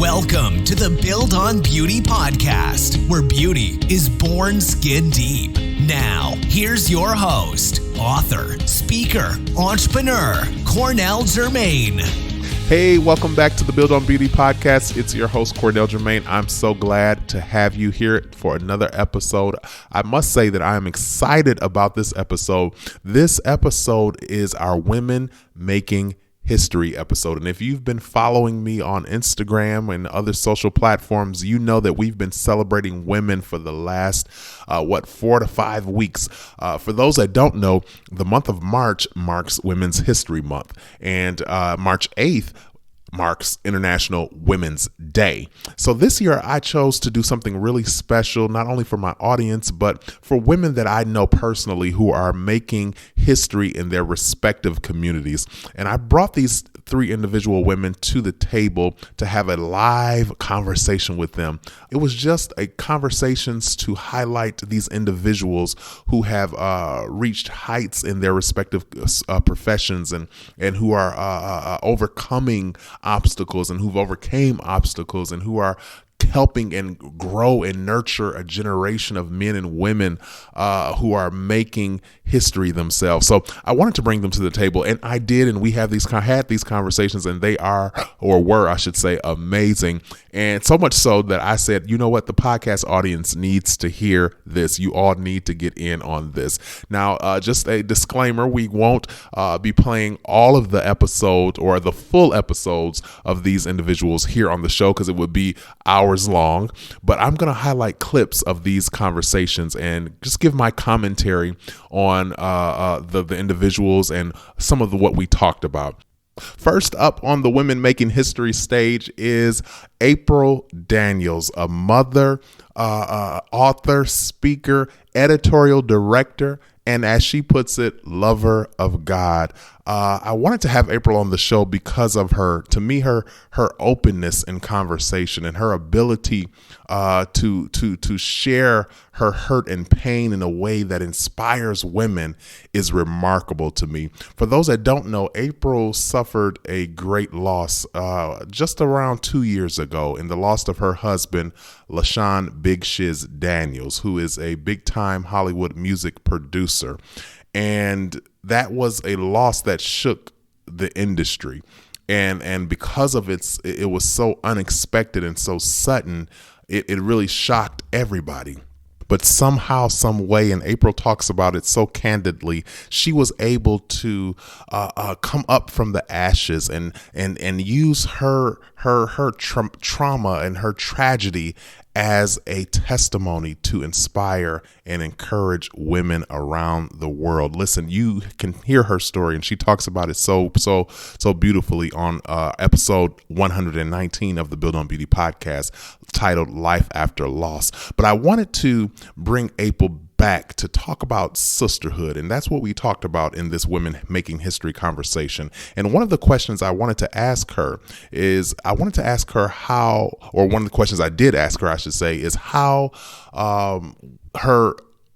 Welcome to the Build on Beauty podcast, where beauty is born skin deep. Now, here's your host, author, speaker, entrepreneur, Cornell Jermaine. Hey, welcome back to the Build on Beauty podcast. It's your host, Cornell Jermaine. I'm so glad to have you here for another episode. I must say that I am excited about this episode. This episode is our Women Making History episode. And if you've been following me on Instagram and other social platforms, you know that we've been celebrating women for the last, 4 to 5 weeks. For those that don't know, the month of March marks Women's History Month, and March 8th marks International Women's Day. So this year I chose to do something really special, not only for my audience, but for women that I know personally who are making history in their respective communities. And I brought these 3 individual women to the table to have a live conversation with them. It was just a conversations to highlight these individuals who have reached heights in their respective professions and who are overcoming obstacles and who've overcame obstacles and who are helping and grow and nurture a generation of men and women who are making history themselves. So I wanted to bring them to the table, and I did, and we had these conversations, and they were, I should say, amazing. And so much so that I said, you know what, the podcast audience needs to hear this. You all need to get in on this. Now, just a disclaimer, we won't be playing all of the episodes or the full episodes of these individuals here on the show because it would be hours long, but I'm going to highlight clips of these conversations and just give my commentary on the individuals and some of what we talked about. First up on the Women Making History stage is April Daniels, a mother, author, speaker, editorial director, and as she puts it, lover of God. I wanted to have April on the show because of her openness in conversation and her ability to share her hurt and pain in a way that inspires women is remarkable to me. For those that don't know, April suffered a great loss just around 2 years ago in the loss of her husband, LaShawn Big Shiz Daniels, who is a big-time Hollywood music producer. And that was a loss that shook the industry. And because of it was so unexpected and so sudden, it really shocked everybody. But somehow, some way, and April talks about it so candidly, she was able to come up from the ashes and use her trauma and her tragedy as a testimony to inspire and encourage women around the world. Listen, you can hear her story, and she talks about it so beautifully on episode 119 of the Build on Beauty podcast, titled Life After Loss. But I wanted to bring April back to talk about sisterhood, and that's what we talked about in this Women Making History conversation. And one of the questions I wanted to ask her how, or one of the questions I did ask her, I should say, is how her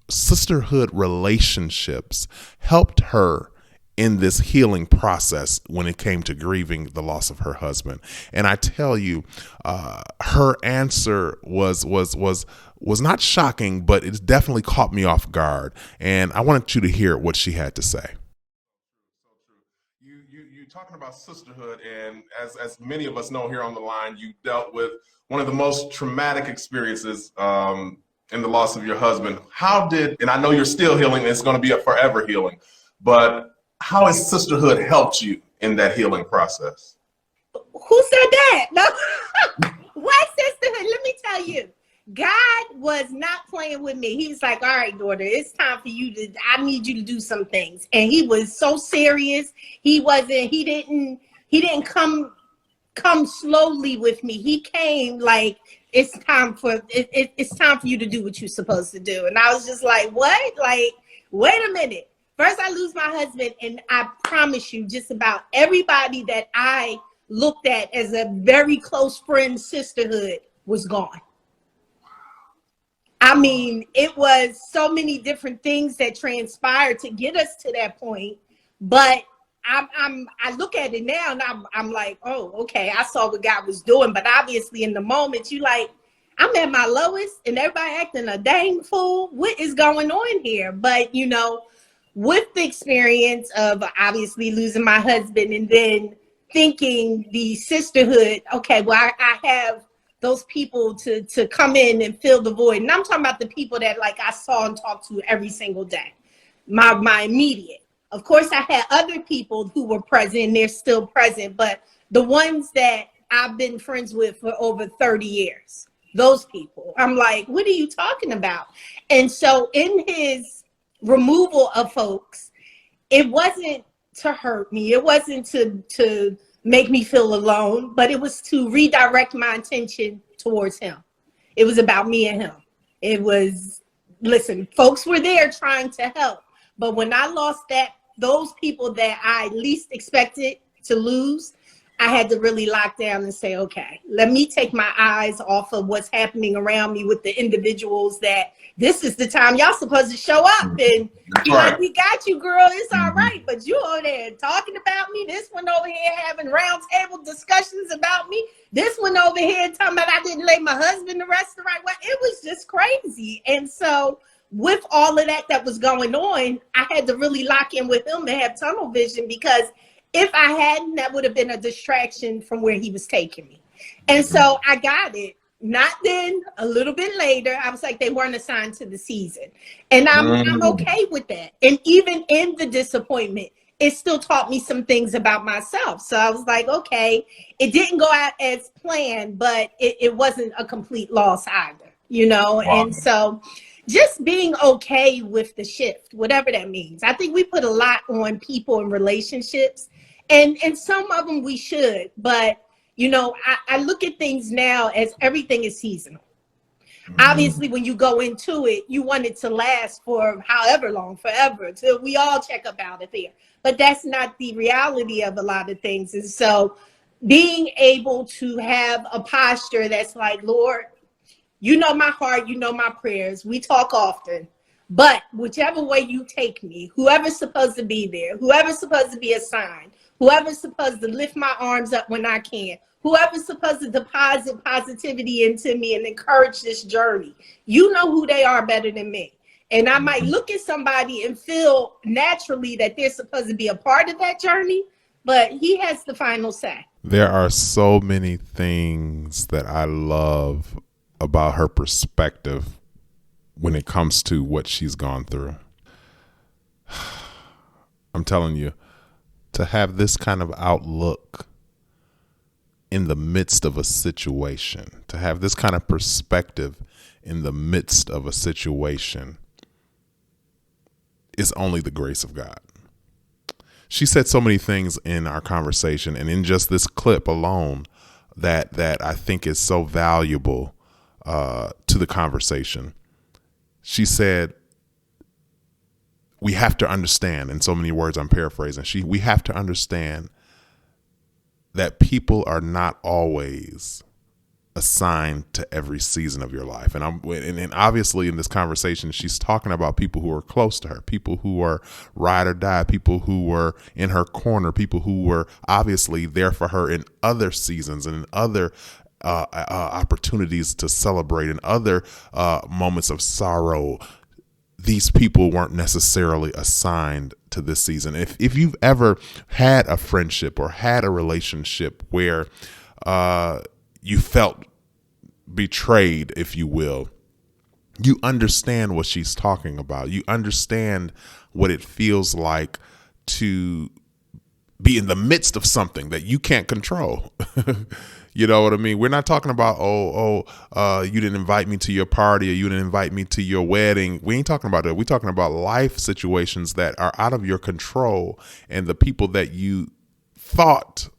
sisterhood relationships helped her in this healing process when it came to grieving the loss of her husband. And I tell you, her answer was not shocking, but it definitely caught me off guard. And I wanted you to hear what she had to say. You talking about sisterhood, and as many of us know here on the line, you dealt with one of the most traumatic experiences in the loss of your husband. And I know you're still healing, and it's going to be a forever healing, but how has sisterhood helped you in that healing process? Who said that? No. What sisterhood? Let me tell you, God was not playing with me. He was like, all right, daughter, it's time for you I need you to do some things. And he was so serious. He didn't come slowly with me. He came like, it's time for you to do what you're supposed to do. And I was just like, what? Like, wait a minute. First, I lose my husband, and I promise you, just about everybody that I looked at as a very close friend sisterhood was gone. I mean, it was so many different things that transpired to get us to that point, but I look at it now and I'm like, oh, okay, I saw what God was doing. But obviously in the moment, you like, I'm at my lowest and everybody acting a dang fool. What is going on here? But, you know, with the experience of obviously losing my husband and then thinking the sisterhood, okay, well, I have those people to come in and fill the void. And I'm talking about the people that like I saw and talked to every single day. My immediate. Of course, I had other people who were present, they're still present, but the ones that I've been friends with for over 30 years, those people, I'm like, what are you talking about? And so in his removal of folks, it wasn't to hurt me. It wasn't to make me feel alone, but it was to redirect my attention towards him. It was about me and him. It was, listen, folks were there trying to help. But when I lost those people that I least expected to lose, I had to really lock down and say, okay, let me take my eyes off of what's happening around me with the individuals that this is the time y'all supposed to show up and be like, we got you, girl. It's all right. But you over there talking about me. This one over here having round table discussions about me. This one over here talking about I didn't lay my husband to rest the right way. It was just crazy. And so with all of that was going on, I had to really lock in with him and have tunnel vision, because if I hadn't, that would have been a distraction from where he was taking me. And so I got it. Not then, a little bit later, I was like, they weren't assigned to the season. And I'm okay with that. And even in the disappointment, it still taught me some things about myself. So I was like, okay, it didn't go out as planned, but it wasn't a complete loss either, you know? Wow. And so just being okay with the shift, whatever that means. I think we put a lot on people and relationships, and some of them we should, but you know, I look at things now as everything is seasonal. Obviously, when you go into it, you want it to last for however long, forever, till we all check up out of there. But that's not the reality of a lot of things. And so being able to have a posture that's like, Lord, you know my heart, you know my prayers. We talk often. But whichever way you take me, whoever's supposed to be there, whoever's supposed to be assigned, whoever's supposed to lift my arms up when I can, whoever's supposed to deposit positivity into me and encourage this journey, you know who they are better than me. And I might look at somebody and feel naturally that they're supposed to be a part of that journey, but he has the final say. There are so many things that I love about her perspective when it comes to what she's gone through. I'm telling you, to have this kind of outlook in the midst of a situation, to have this kind of perspective in the midst of a situation, is only the grace of God. She said so many things in our conversation and in just this clip alone that I think is so valuable to the conversation. She said, we have to understand, in so many words, I'm paraphrasing, we have to understand that people are not always assigned to every season of your life. And obviously in this conversation, she's talking about people who are close to her, people who are ride or die, people who were in her corner, people who were obviously there for her in other seasons and in other opportunities to celebrate, and other moments of sorrow. These people weren't necessarily assigned to this season. If you've ever had a friendship or had a relationship where you felt betrayed, if you will, you understand what she's talking about. You understand what it feels like to be in the midst of something that you can't control. You know what I mean? We're not talking about, you didn't invite me to your party, or you didn't invite me to your wedding. We ain't talking about that. We're talking about life situations that are out of your control, and the people that you thought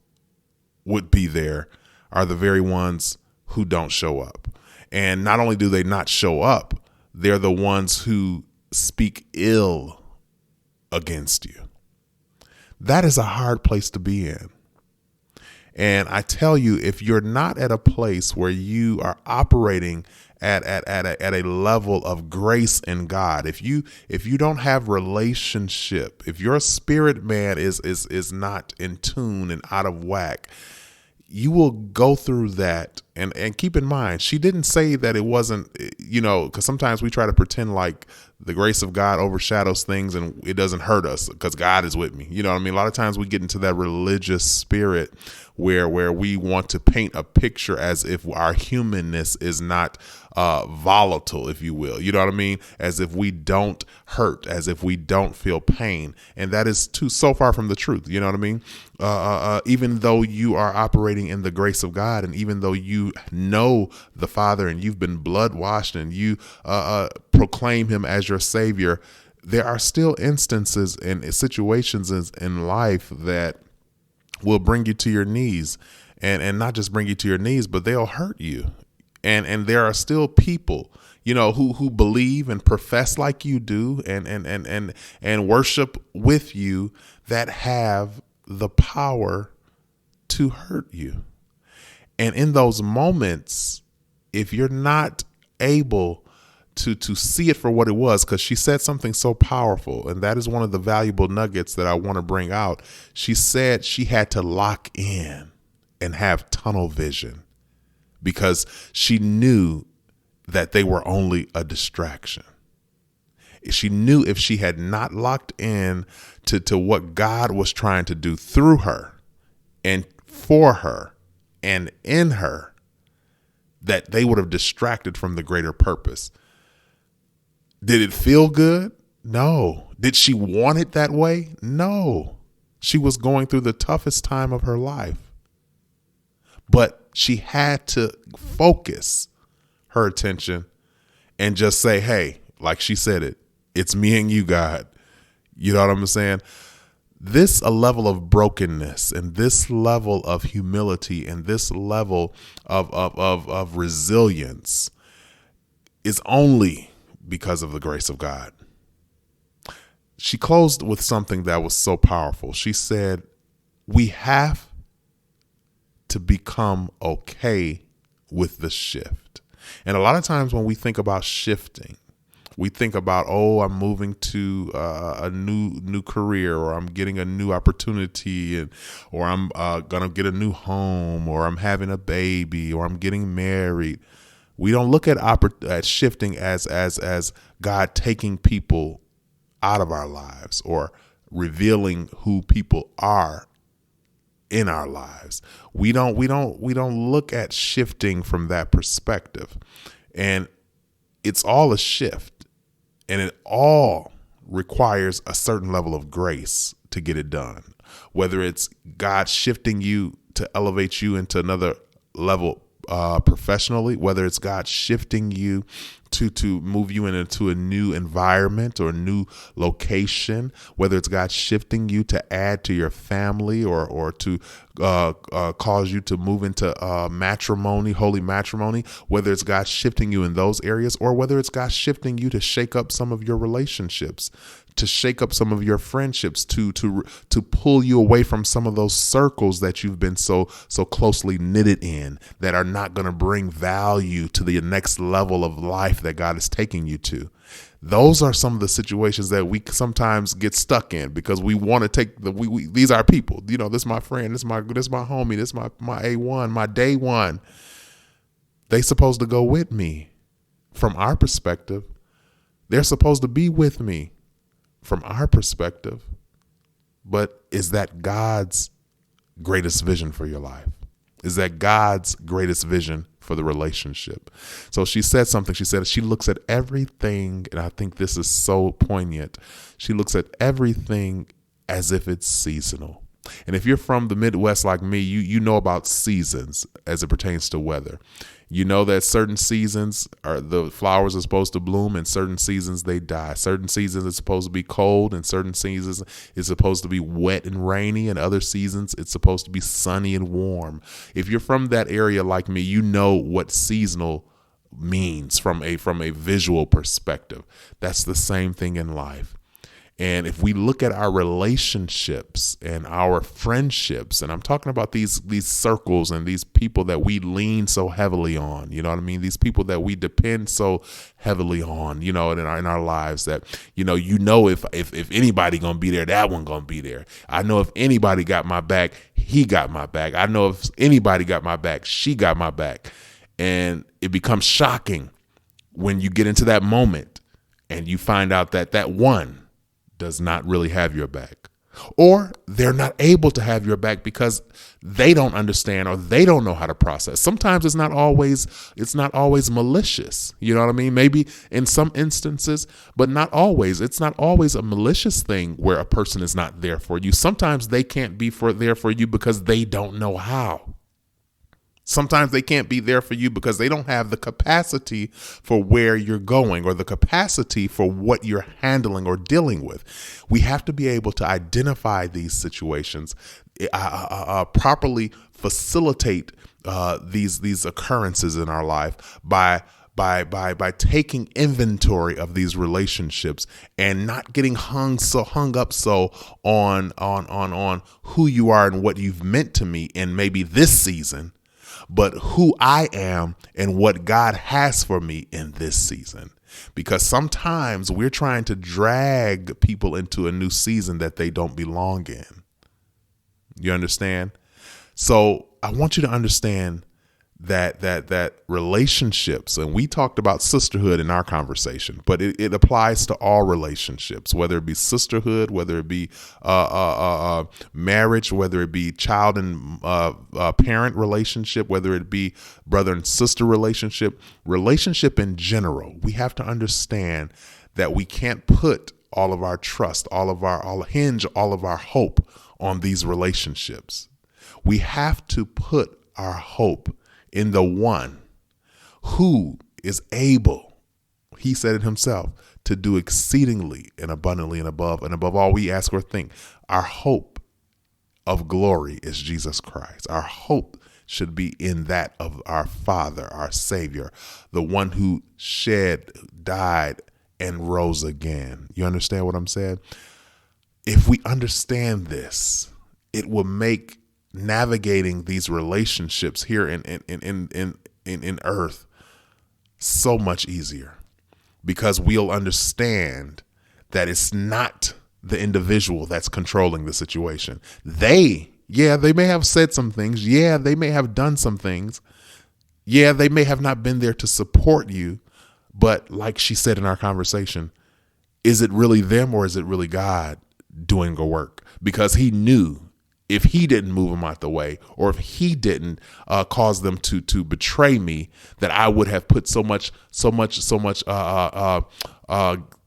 would be there are the very ones who don't show up. And not only do they not show up, they're the ones who speak ill against you. That is a hard place to be in. And I tell you, if you're not at a place where you are operating at a level of grace in God. If you don't have relationship, if your spirit man is not in tune and out of whack, you will go through that. And keep in mind, she didn't say that it wasn't, because sometimes we try to pretend like the grace of God overshadows things and it doesn't hurt us because God is with me. You know what I mean? A lot of times we get into that religious spirit where we want to paint a picture as if our humanness is not volatile, if you will. You know what I mean? As if we don't hurt, as if we don't feel pain. And that is so far from the truth. You know what I mean? Even though you are operating in the grace of God, and even though you know the Father and you've been blood washed and you proclaim him as your Savior, there are still instances and situations in life that will bring you to your knees, and not just bring you to your knees, but they'll hurt you. And there are still people, who believe and profess like you do and worship with you that have the power to hurt you. And in those moments, if you're not able to see it for what it was, because she said something so powerful, and that is one of the valuable nuggets that I want to bring out. She said she had to lock in and have tunnel vision because she knew that they were only a distraction. She knew if she had not locked in to what God was trying to do through her and for her and in her, that they would have distracted from the greater purpose. Did it feel good? No. Did she want it that way? No. She was going through the toughest time of her life. But she had to focus her attention and just say, hey, like she said it's me and you, God. You know what I'm saying? This a level of brokenness and this level of humility and this level of resilience is only because of the grace of God. She closed with something that was so powerful. She said, we have to become okay with the shift. And a lot of times when we think about shifting, we think about, I'm moving to a new career, or I'm getting a new opportunity, or I'm going to get a new home, or I'm having a baby, or I'm getting married. We don't look at shifting as God taking people out of our lives or revealing who people are in our lives. We don't look at shifting from that perspective. And it's all a shift, and it all requires a certain level of grace to get it done. Whether it's God shifting you to elevate you into another level professionally, whether it's God shifting you to move you into a new environment or a new location, whether it's God shifting you to add to your family or to cause you to move into matrimony, holy matrimony, whether it's God shifting you in those areas, or whether it's God shifting you to shake up some of your relationships, to shake up some of your friendships, to pull you away from some of those circles that you've been so closely knitted in that are not going to bring value to the next level of life that God is taking you to. Those are some of the situations that we sometimes get stuck in because we want to take these are people. This is my friend, this is my homie, this is my A1, my day one. They supposed to go with me. From our perspective, they're supposed to be with me. From our perspective. But is that God's greatest vision for your life? Is that God's greatest vision for the relationship? So she said something. She said she looks at everything, and I think this is so poignant. She looks at everything as if it's seasonal. And if you're from the Midwest like me, you know about seasons as it pertains to weather. You know that certain seasons the flowers are supposed to bloom, and certain seasons they die. Certain seasons it's supposed to be cold, and certain seasons it's supposed to be wet and rainy, and other seasons it's supposed to be sunny and warm. If you're from that area like me, you know what seasonal means from a visual perspective. That's the same thing in life. And if we look at our relationships and our friendships, and I'm talking about these circles and these people that we lean so heavily on, you know what I mean? These people that we depend so heavily on, you know, in our lives, that, if anybody gonna be there, that one gonna be there. I know if anybody got my back, he got my back. I know if anybody got my back, she got my back. And it becomes shocking when you get into that moment and you find out that that one does not really have your back, or they're not able to have your back because they don't understand or they don't know how to process. Sometimes it's not always malicious. You know what I mean? Maybe in some instances, but not always. It's not always a malicious thing where a person is not there for you. Sometimes they can't be there for you because they don't know how. Sometimes they can't be there for you because they don't have the capacity for where you're going or the capacity for what you're handling or dealing with. We have to be able to identify these situations, properly facilitate these occurrences in our life by taking inventory of these relationships and not getting hung up on who you are and what you've meant to me in maybe this season, but who I am and what God has for me in this season. Because sometimes we're trying to drag people into a new season that they don't belong in. You understand? So I want you to understand that relationships, and we talked about sisterhood in our conversation, but it applies to all relationships, whether it be sisterhood, whether it be marriage, whether it be child and parent relationship, whether it be brother and sister relationship in general. We have to understand that we can't put all of our trust, all of our hope on these relationships. We have to put our hope in the one who is able, he said it himself, to do exceedingly and abundantly and above all we ask or think. Our hope of glory is Jesus Christ. Our hope should be in that of our Father, our Savior, the one who died, and rose again. You understand what I'm saying? If we understand this, it will make navigating these relationships here in earth so much easier, because we'll understand that it's not the individual that's controlling the situation. They may have said some things. Yeah, they may have done some things. Yeah, they may have not been there to support you. But like she said in our conversation, is it really them or is it really God doing the work? Because he knew if he didn't move them out the way, or if he didn't cause them to betray me, that I would have put so much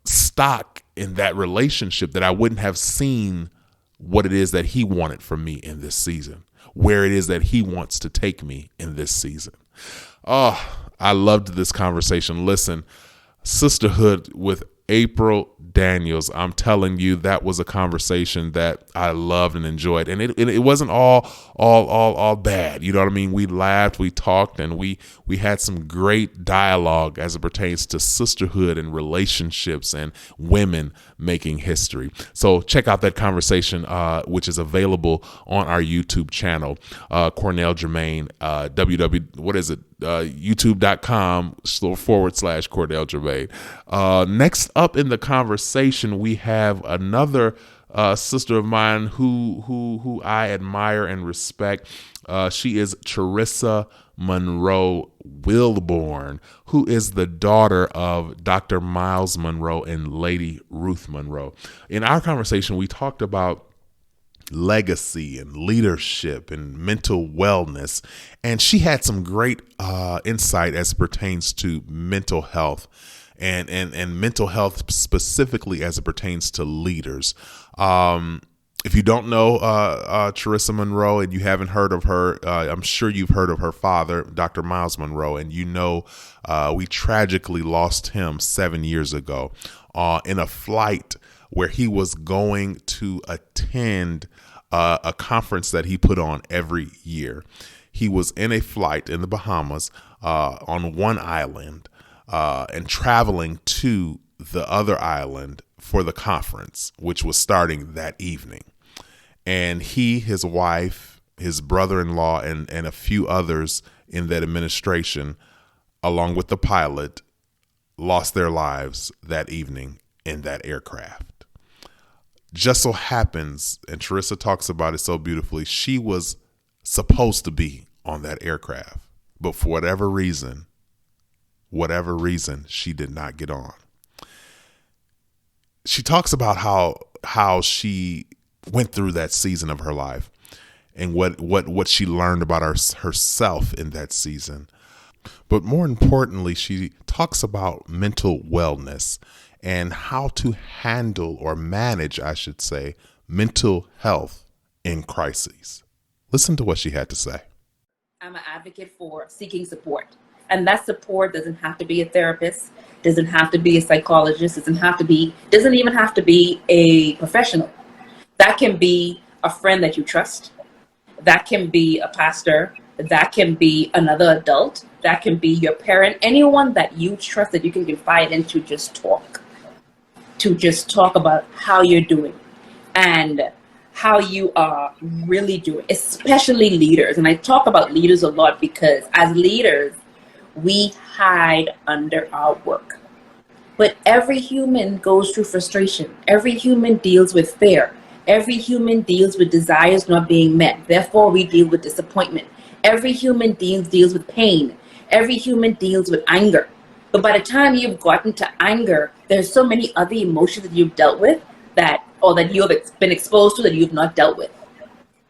stock in that relationship that I wouldn't have seen what it is that he wanted from me in this season, where it is that he wants to take me in this season. Oh, I loved this conversation. Listen, Sisterhood with April Daniels. I'm telling you, that was a conversation that I loved and enjoyed, and it wasn't all bad. You know what I mean? We laughed, we talked, and we had some great dialogue as it pertains to sisterhood and relationships and women making history. So check out that conversation, which is available on our YouTube channel, Cornell Jermaine, youtube.com//Cornell Jermaine. Next up in the conversation, we have another sister of mine who I admire and respect. She is Charisa Munroe-Wilborn, who is the daughter of Dr. Miles Monroe and Lady Ruth Monroe. In our conversation, we talked about legacy and leadership and mental wellness, and she had some great insight as it pertains to mental health and mental health specifically as it pertains to leaders. If you don't know Cherissa Monroe and you haven't heard of her, I'm sure you've heard of her father, Dr. Miles Monroe, and we tragically lost him 7 years ago in a flight where he was going to attend a conference that he put on every year. He was in a flight in the Bahamas on one island and traveling to the other island for the conference, which was starting that evening. And he, his wife, his brother-in-law, and a few others in that administration, along with the pilot, lost their lives that evening in that aircraft. Just so happens, and Cherissa talks about it so beautifully, she was supposed to be on that aircraft, but for whatever reason, she did not get on. She talks about how she went through that season of her life and what she learned about herself in that season. But more importantly, she talks about mental wellness and how to handle or manage, I should say, mental health in crises. Listen to what she had to say. I'm an advocate for seeking support. And that support doesn't have to be a therapist, doesn't have to be a psychologist, doesn't even have to be a professional. That can be a friend that you trust. That can be a pastor. That can be another adult. That can be your parent, anyone that you trust that you can confide in to just talk about how you're doing and how you are really doing, especially leaders. And I talk about leaders a lot because as leaders, we hide under our work. But every human goes through frustration. Every human deals with fear. Every human deals with desires not being met. Therefore, we deal with disappointment. Every human deals with pain. Every human deals with anger. But by the time you've gotten to anger, there's so many other emotions that you've dealt with that you have been exposed to that you've not dealt with.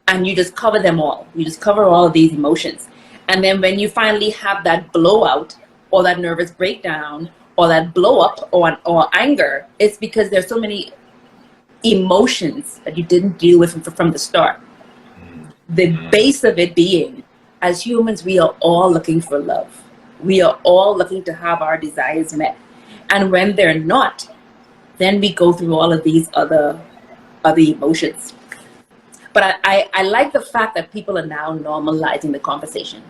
And you just cover them all. You just cover all of these emotions. And then when you finally have that blowout or that nervous breakdown or that blow up or anger, it's because there's so many emotions that you didn't deal with from the start. The base of it being, as humans, we are all looking for love. We are all looking to have our desires met. And when they're not, then we go through all of these other emotions. But I like the fact that people are now normalizing the conversation.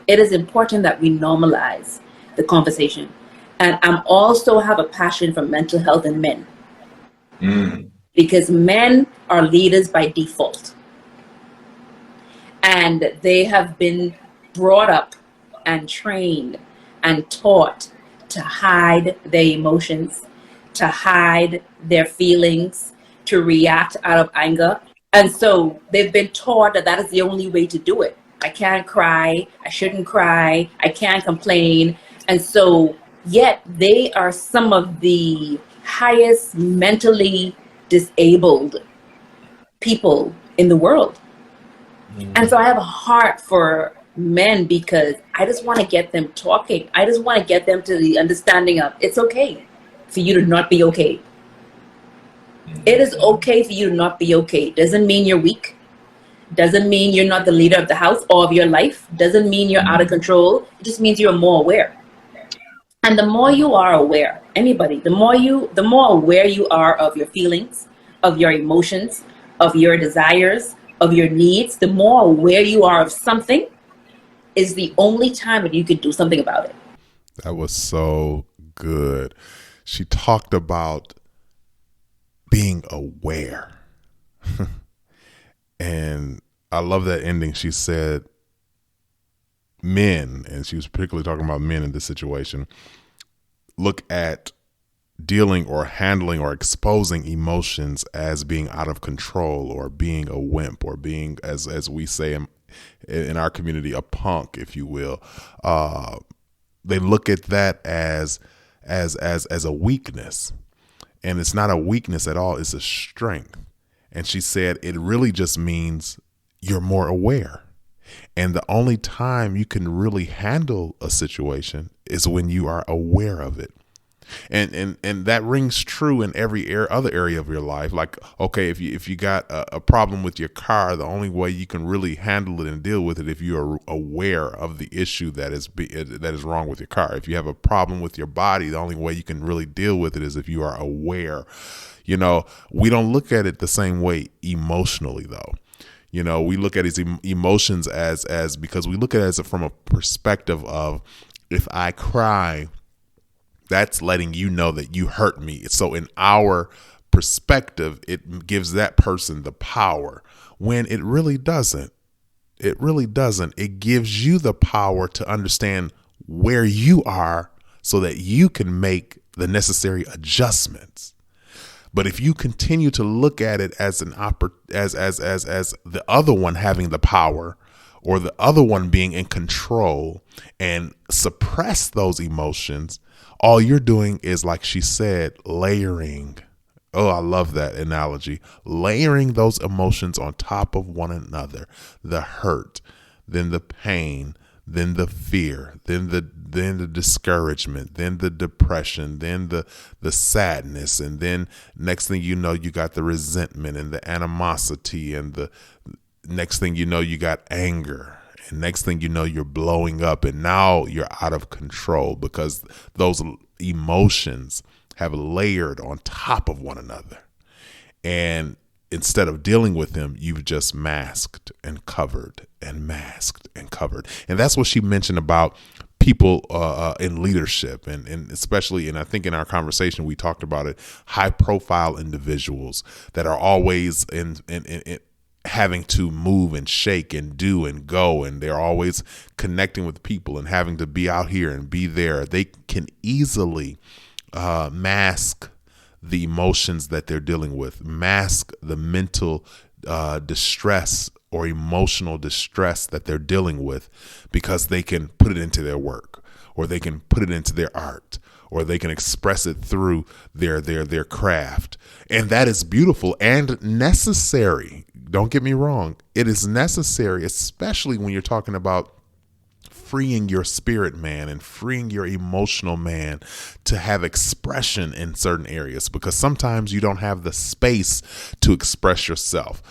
It is important that we normalize the conversation. And I also have a passion for mental health in men. Because men are leaders by default. And they have been brought up and trained and taught to hide their emotions, to hide their feelings, to react out of anger. And so they've been taught that is the only way to do it. I can't cry, I shouldn't cry, I can't complain. And so yet they are some of the highest mentally disabled people in the world. And so I have a heart for men because I just want to get them talking. I just want to get them to the understanding of it's okay for you to not be okay. It is okay for you to not be okay. Doesn't mean you're weak. Doesn't mean you're not the leader of the house or of your life. Doesn't mean you're out of control. It just means you're more aware. And the more you are aware, anybody, the more aware you are of your feelings, of your emotions, of your desires, of your needs, the more aware you are of something is the only time that you can do something about it. That was so good. She talked about being aware. And I love that ending. She said, men, and she was particularly talking about men in this situation, look at dealing or handling or exposing emotions as being out of control or being a wimp or being, as we say in our community, a punk, if you will. They look at that as a weakness, and it's not a weakness at all. It's a strength. And she said it really just means you're more aware. And the only time you can really handle a situation is when you are aware of it. And that rings true in every other area of your life. Like, okay, if you got a problem with your car, the only way you can really handle it and deal with it if you are aware of the issue that is wrong with your car. If you have a problem with your body, the only way you can really deal with it is if you are aware. You know, we don't look at it the same way emotionally, though. You know, we look at his emotions as because we look at it from a perspective of, if I cry, That's letting you know that you hurt me. So in our perspective, it gives that person the power when it really doesn't. It really doesn't. It gives you the power to understand where you are so that you can make the necessary adjustments. But if you continue to look at it as as the other one having the power or the other one being in control and suppress those emotions, all you're doing is, like she said, layering. Oh, I love that analogy. Layering those emotions on top of one another. The hurt, then the pain, then the fear, then the discouragement, then the depression, then the sadness, and then next thing you know, you got the resentment and the animosity, and the next thing you know, you got anger, and next thing you know, you're blowing up, and now you're out of control because those emotions have layered on top of one another. And instead of dealing with them, you've just masked and covered and masked and covered. And that's what she mentioned about people in leadership, and especially, and I think in our conversation we talked about it, high profile individuals that are always in having to move and shake and do and go, and they're always connecting with people and having to be out here and be there. They can easily mask the emotions that they're dealing with, mask the mental distress or emotional distress that they're dealing with, because they can put it into their work, or they can put it into their art, or they can express it through their craft. And that is beautiful and necessary. Don't get me wrong. It is necessary, especially when you're talking about freeing your spirit man and freeing your emotional man to have expression in certain areas, because sometimes you don't have the space to express yourself,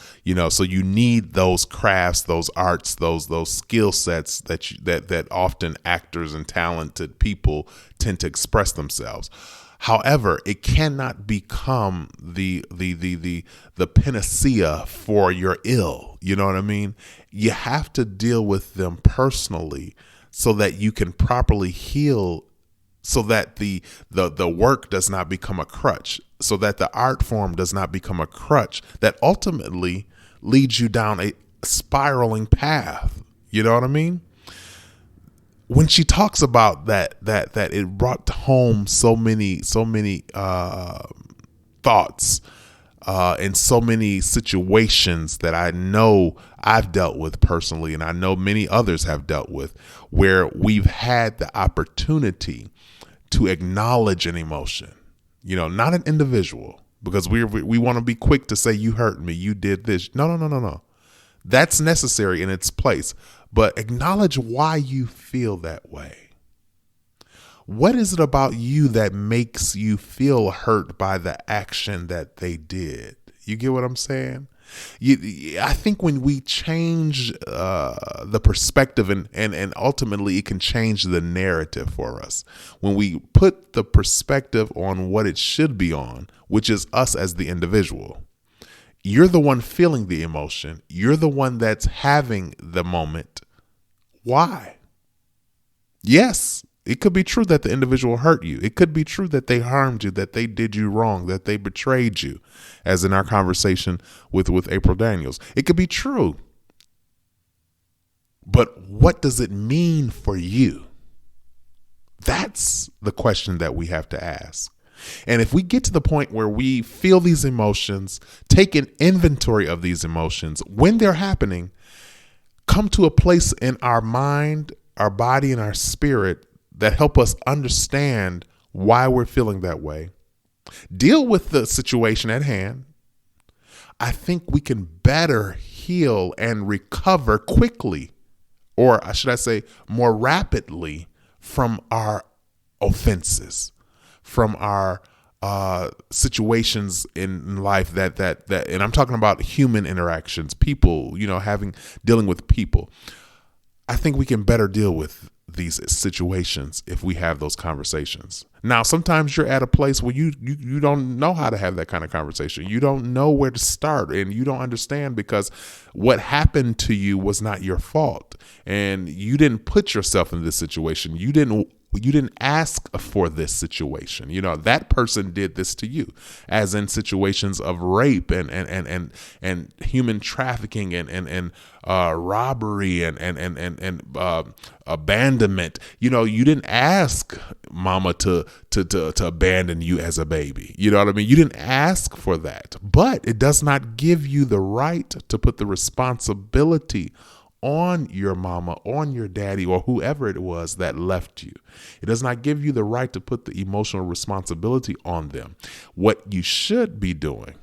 so you need those crafts, those arts, those skill sets that often actors and talented people tend to express themselves. However, it cannot become the panacea for your ill. You know what I mean? You have to deal with them personally so that you can properly heal, so that the work does not become a crutch, so that the art form does not become a crutch that ultimately leads you down a spiraling path. You know what I mean? When she talks about that it brought home so many thoughts in so many situations that I know I've dealt with personally, and I know many others have dealt with, where we've had the opportunity to acknowledge an emotion, not an individual, because we want to be quick to say, you hurt me, you did this. No. That's necessary in its place, but acknowledge why you feel that way. What is it about you that makes you feel hurt by the action that they did? You get what I'm saying? I think when we change the perspective, and ultimately it can change the narrative for us. When we put the perspective on what it should be on, which is us as the individual. You're the one feeling the emotion. You're the one that's having the moment. Why? Yes, it could be true that the individual hurt you. It could be true that they harmed you, that they did you wrong, that they betrayed you, as in our conversation with April Daniels. It could be true. But what does it mean for you? That's the question that we have to ask. And if we get to the point where we feel these emotions, take an inventory of these emotions when they're happening, come to a place in our mind, our body, and our spirit that help us understand why we're feeling that way, deal with the situation at hand, I think we can better heal and recover quickly, or should I say more rapidly, from our offenses, from our situations in life that and I'm talking about human interactions, people, dealing with people. I think we can better deal with these situations if we have those conversations. Now, sometimes you're at a place where you don't know how to have that kind of conversation. You don't know where to start, and you don't understand because what happened to you was not your fault, and you didn't put yourself in this situation. You didn't ask for this situation. That person did this to you, as in situations of rape and human trafficking and robbery and abandonment. You didn't ask mama to abandon you as a baby. You know what I mean? You didn't ask for that, but it does not give you the right to put the responsibility on your mama, on your daddy, or whoever it was that left you. It does not give you the right to put the emotional responsibility on them. What you should be doing,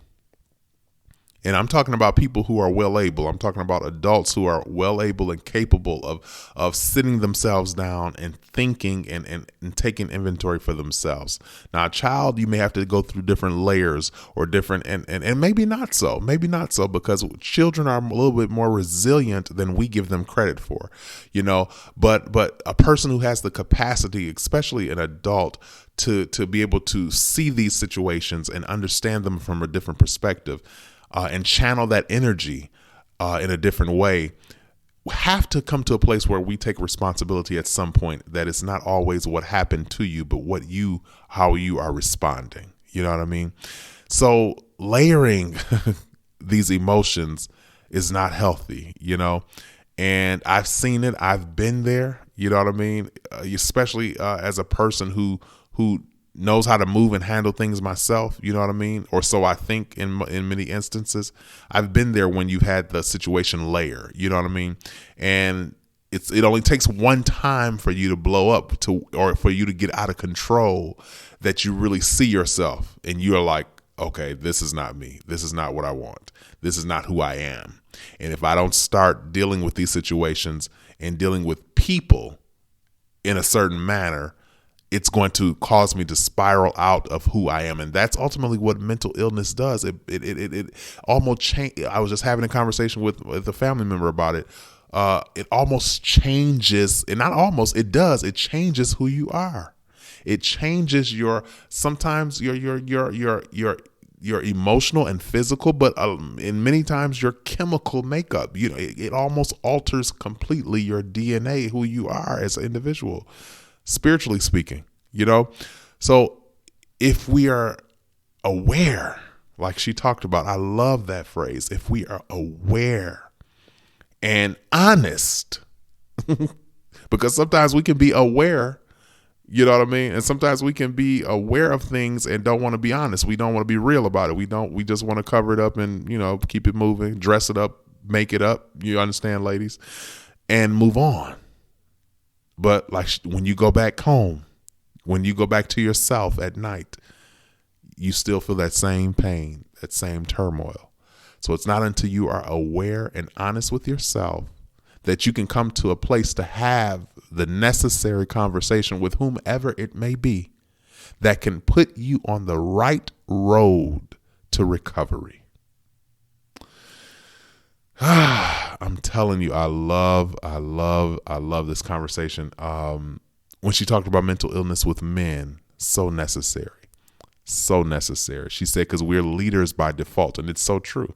and I'm talking about people who are well able. I'm talking about adults who are well able and capable of sitting themselves down and thinking and taking inventory for themselves. Now, a child, you may have to go through different layers or different, and maybe not so, because children are a little bit more resilient than we give them credit for, but a person who has the capacity, especially an adult, to be able to see these situations and understand them from a different perspective, and channel that energy in a different way, have to come to a place where we take responsibility at some point, that it's not always what happened to you, but how you are responding. You know what I mean? So layering these emotions is not healthy, and I've seen it. I've been there. You know what I mean? Especially as a person who knows how to move and handle things myself, you know what I mean? Or so I think in many instances. I've been there when you've had the situation layer, you know what I mean? And it only takes one time for you to blow up or for you to get out of control, that you really see yourself and you're like, okay, this is not me. This is not what I want. This is not who I am. And if I don't start dealing with these situations and dealing with people in a certain manner, it's going to cause me to spiral out of who I am. And that's ultimately what mental illness does. It almost change. I was just having a conversation with a family member about it. It almost changes, and not almost, it does. It changes who you are. It changes sometimes your emotional and physical, but in many times your chemical makeup. It almost alters completely your DNA, who you are as an individual, spiritually speaking, So if we are aware, like she talked about, I love that phrase. If we are aware and honest, because sometimes we can be aware, you know what I mean? And sometimes we can be aware of things and don't want to be honest. We don't want to be real about it. We just want to cover it up and, keep it moving, dress it up, make it up. You understand, ladies? And move on. But like when you go back home, when you go back to yourself at night, you still feel that same pain, that same turmoil. So it's not until you are aware and honest with yourself that you can come to a place to have the necessary conversation with whomever it may be that can put you on the right road to recovery. I'm telling you, I love this conversation. When she talked about mental illness with men, so necessary. She said, because we're leaders by default, and it's so true.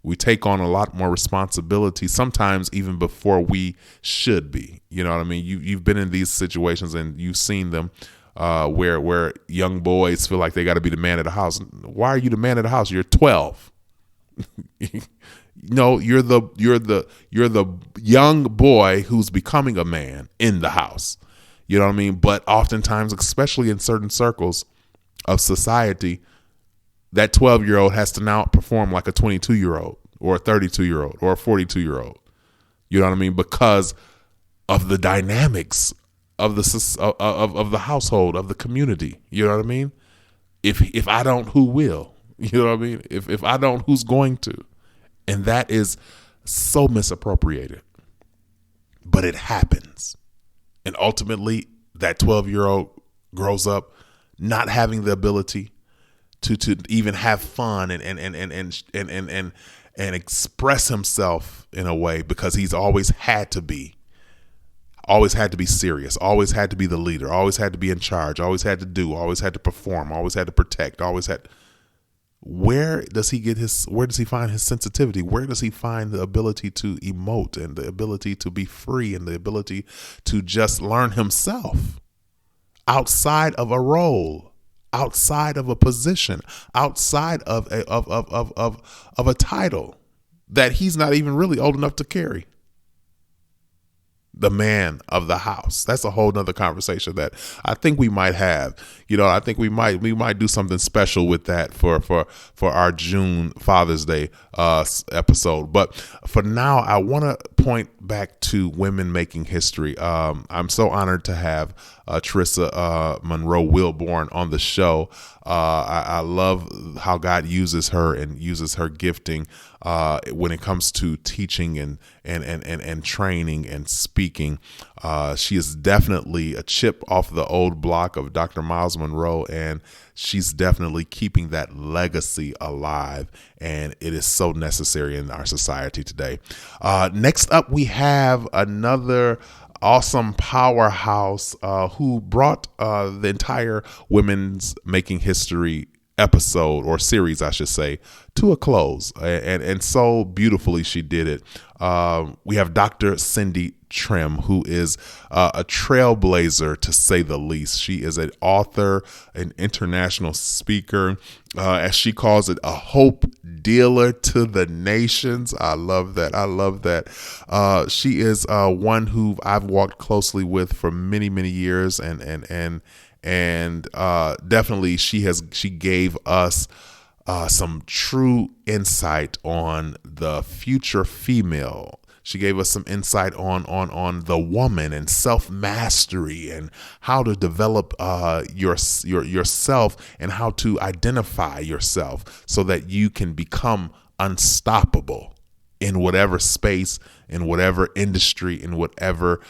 We take on a lot more responsibility, sometimes even before we should be. You know what I mean? You've been in these situations and you've seen them where young boys feel like they got to be the man of the house. Why are you the man of the house? You're 12. No, you're the young boy who's becoming a man in the house. You know what I mean? But oftentimes, especially in certain circles of society, that 12-year-old has to now perform like a 22-year-old or a 32-year-old or a 42-year-old. You know what I mean? Because of the dynamics of the household, of the community. You know what I mean? If I don't, who will? You know what I mean? If I don't, who's going to? And that is so misappropriated. But it happens. And ultimately, that 12-year-old grows up not having the ability to even have fun and express himself in a way, because he's always had to be always had to be serious, always had to be the leader, always had to be in charge, always had to do, always had to perform, always had to protect, always had. Where does he find his sensitivity? Where does he find the ability to emote and the ability to be free and the ability to just learn himself outside of a role, outside of a position, outside of a title that he's not even really old enough to carry? The man of the house. That's a whole nother conversation that I think we might have. I think we might do something special with that for our June Father's Day episode. But for now, I want to point back to women making history. I'm so honored to have Charisa Munroe-Wilborn on the show. I love how God uses her and uses her gifting when it comes to teaching and training and speaking. She is definitely a chip off the old block of Dr. Miles Monroe, and she's definitely keeping that legacy alive, and it is so necessary in our society today. Next up, we have another awesome powerhouse who brought the entire Women's Making History episode, or series I should say, to a close, and so beautifully she did it. We have Dr. Cindy Trimm, who is a trailblazer to say the least. She is an author, an international speaker, as she calls it, a hope dealer to the nations. I love that. She is one who I've walked closely with for many, many years, and definitely she gave us some true insight on the future female. She gave us some insight on the woman and self-mastery and how to develop yourself and how to identify yourself so that you can become unstoppable in whatever space, in whatever industry, in whatever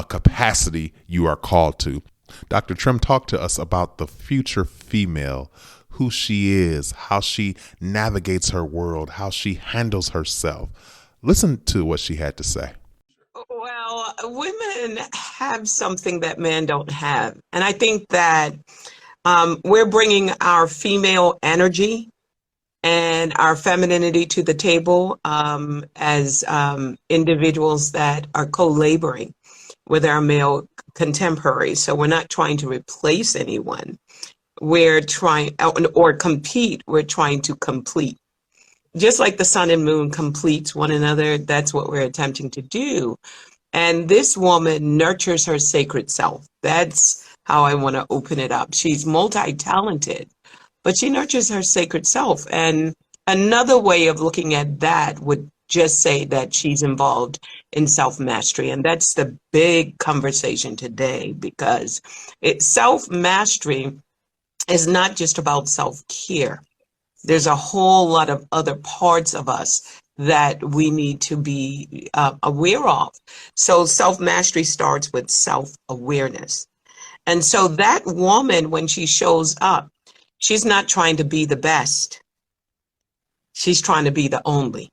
capacity you are called to. Dr. Trimm talked to us about the future female, who she is, how she navigates her world, how she handles herself. Listen to what she had to say. Well, women have something that men don't have. And I think that we're bringing our female energy and our femininity to the table as individuals that are co-laboring with our male contemporaries. So we're not trying to replace anyone. We're trying, or compete, we're trying to complete. Just like the sun and moon completes one another, that's what we're attempting to do. And this woman nurtures her sacred self. That's how I want to open it up. She's multi-talented, but she nurtures her sacred self. And another way of looking at that would just say that she's involved in self-mastery. And that's the big conversation today, because self-mastery is not just about self-care. There's a whole lot of other parts of us that we need to be aware of. So self-mastery starts with self-awareness. And so that woman, when she shows up, she's not trying to be the best. She's trying to be the only.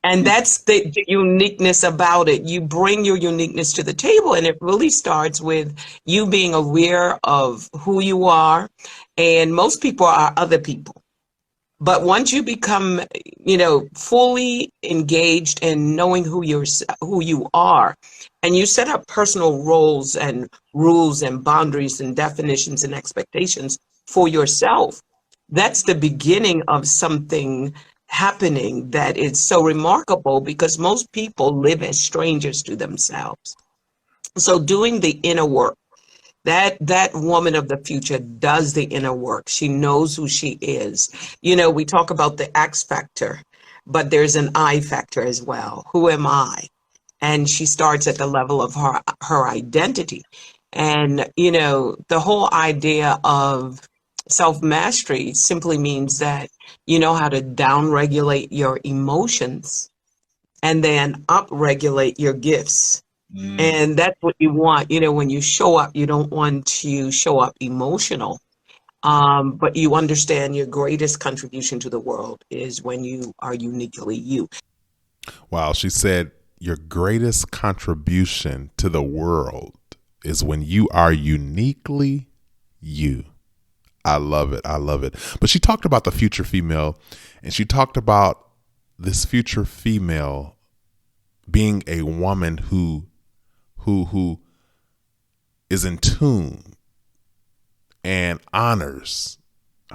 And that's the uniqueness about it. You bring your uniqueness to the table, and it really starts with you being aware of who you are. And most people are other people. But once you become, fully engaged in knowing who you are, and you set up personal roles and rules and boundaries and definitions and expectations for yourself, that's the beginning of something happening that is so remarkable, because most people live as strangers to themselves. So doing the inner work, that woman of the future does the inner work. She knows who she is. We talk about the X factor, but there's an I factor as well. Who am I? And she starts at the level of her identity. And, the whole idea of self-mastery simply means that you know how to down-regulate your emotions and then up-regulate your gifts. And that's what you want. When you show up, you don't want to show up emotional, but you understand your greatest contribution to the world is when you are uniquely you. Wow. She said your greatest contribution to the world is when you are uniquely you. I love it. I love it. But she talked about the future female, and she talked about this future female being a woman who is in tune and honors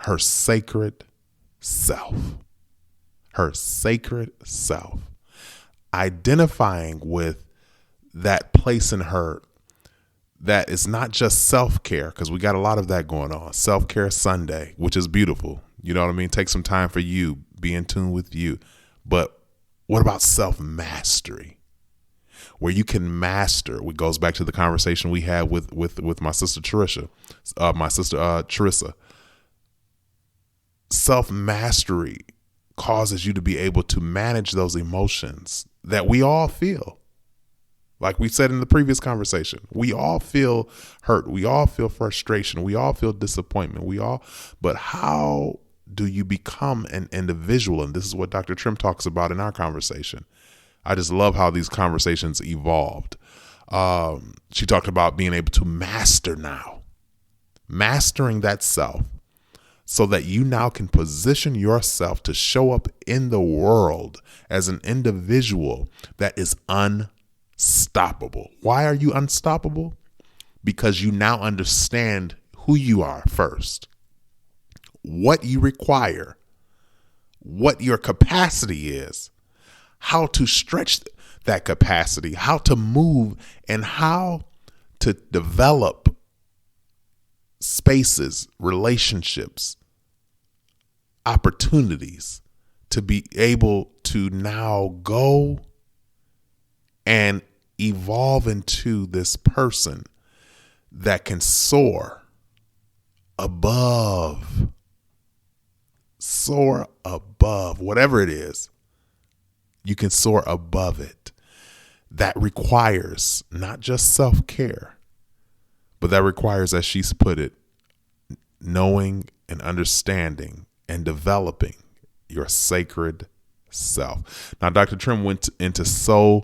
her sacred self. Her sacred self. Identifying with that place in her that is not just self-care, because we got a lot of that going on. Self-care Sunday, which is beautiful. You know what I mean? Take some time for you. Be in tune with you. But what about self-mastery? Where you can master, it goes back to the conversation we had with my sister Cherissa, Cherissa. Self-mastery causes you to be able to manage those emotions that we all feel. Like we said in the previous conversation, we all feel hurt. We all feel frustration. We all feel disappointment. But how do you become an individual? And this is what Dr. Trimm talks about in our conversation. I just love how these conversations evolved. She talked about being able to mastering that self, so that you now can position yourself to show up in the world as an individual that is unstoppable. Why are you unstoppable? Because you now understand who you are first, what you require, what your capacity is, how to stretch that capacity, how to move, and how to develop spaces, relationships, opportunities to be able to now go and evolve into this person that can soar above whatever it is. You can soar above it. That requires not just self-care, but that requires, as she's put it, knowing and understanding and developing your sacred self. Now, Dr. Trimm went into so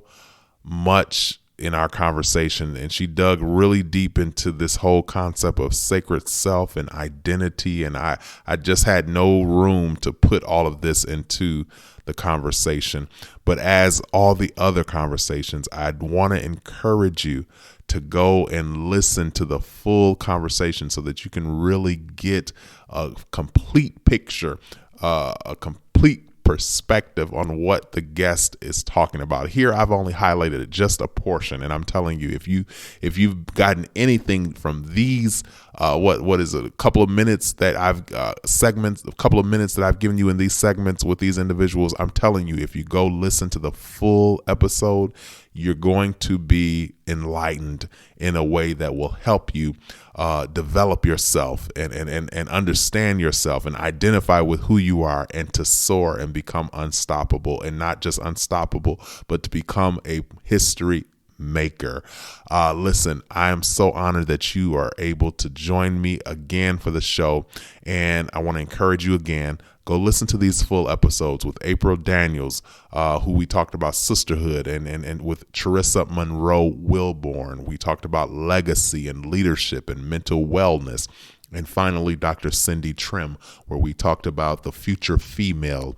much in our conversation, and she dug really deep into this whole concept of sacred self and identity. And I just had no room to put all of this into the conversation. But as all the other conversations, I'd want to encourage you to go and listen to the full conversation so that you can really get a complete picture, a complete perspective on what the guest is talking about. Here, I've only highlighted just a portion, and I'm telling you, if you've gotten anything from these, what is it, a couple of minutes that I've given you in these segments with these individuals, I'm telling you, if you go listen to the full episode, you're going to be enlightened in a way that will help you develop yourself and understand yourself and identify with who you are, and to soar and become unstoppable, and not just unstoppable, but to become a history maker. Listen, I am so honored that you are able to join me again for the show. And I want to encourage you again, go listen to these full episodes with April Daniels, who we talked about sisterhood, and with Charisa Munroe-Wilborn. We talked about legacy and leadership and mental wellness. And finally, Dr. Cindy Trimm, where we talked about the future female,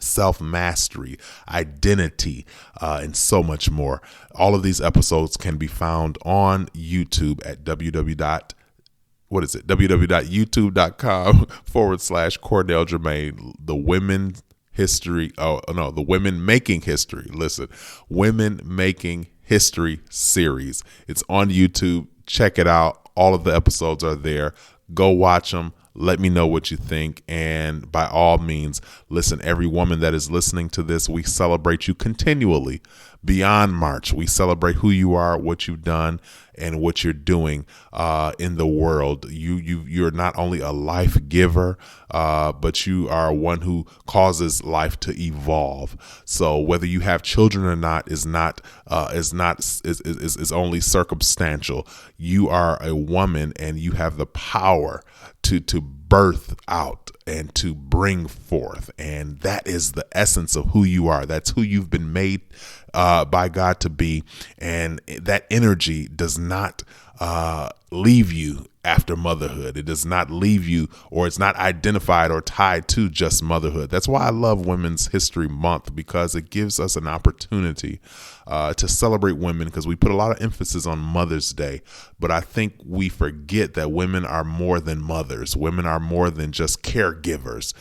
self-mastery, identity, and so much more. All of these episodes can be found on YouTube at www.youtube.com/Cornell Jermaine, the women making history. Listen, women making history series. It's on YouTube. Check it out. All of the episodes are there. Go watch them. Let me know what you think. And by all means, listen, every woman that is listening to this, we celebrate you continually. Beyond March, we celebrate who you are, what you've done, and what you're doing in the world. You're not only a life giver, but you are one who causes life to evolve. So whether you have children or not is only circumstantial. You are a woman, and you have the power to birth out and to bring forth. And that is the essence of who you are. That's who you've been made by God to be. And that energy does not leave you after motherhood. It does not leave you, or it's not identified or tied to just motherhood. That's why I love Women's History Month, because it gives us an opportunity to celebrate women, because we put a lot of emphasis on Mother's Day. But I think we forget that women are more than mothers. Women are more than just caregivers.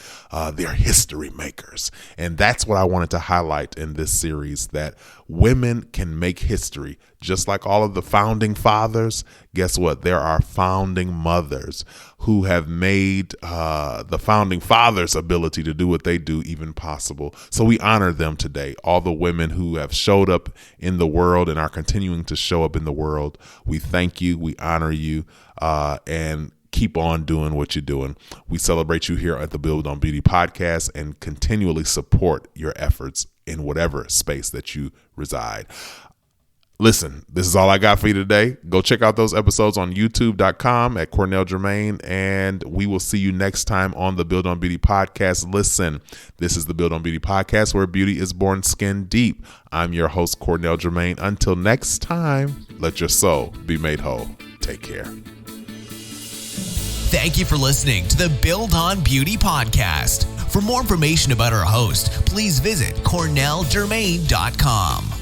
They're history makers. And that's what I wanted to highlight in this series, that women can make history. Just like all of the founding fathers, guess what? There are founding mothers who have made the founding fathers' ability to do what they do even possible. So we honor them today. All the women who have showed up in the world and are continuing to show up in the world, we thank you, we honor you, and keep on doing what you're doing. We celebrate you here at the Build on Beauty podcast and continually support your efforts in whatever space that you reside. Listen, this is all I got for you today. Go check out those episodes on youtube.com at Cornell Jermaine, and we will see you next time on the Build on Beauty podcast. Listen, this is the Build on Beauty podcast, where beauty is born skin deep. I'm your host, Cornell Jermaine. Until next time, let your soul be made whole. Take care. Thank you for listening to the Build on Beauty podcast. For more information about our host, please visit cornelljermaine.com.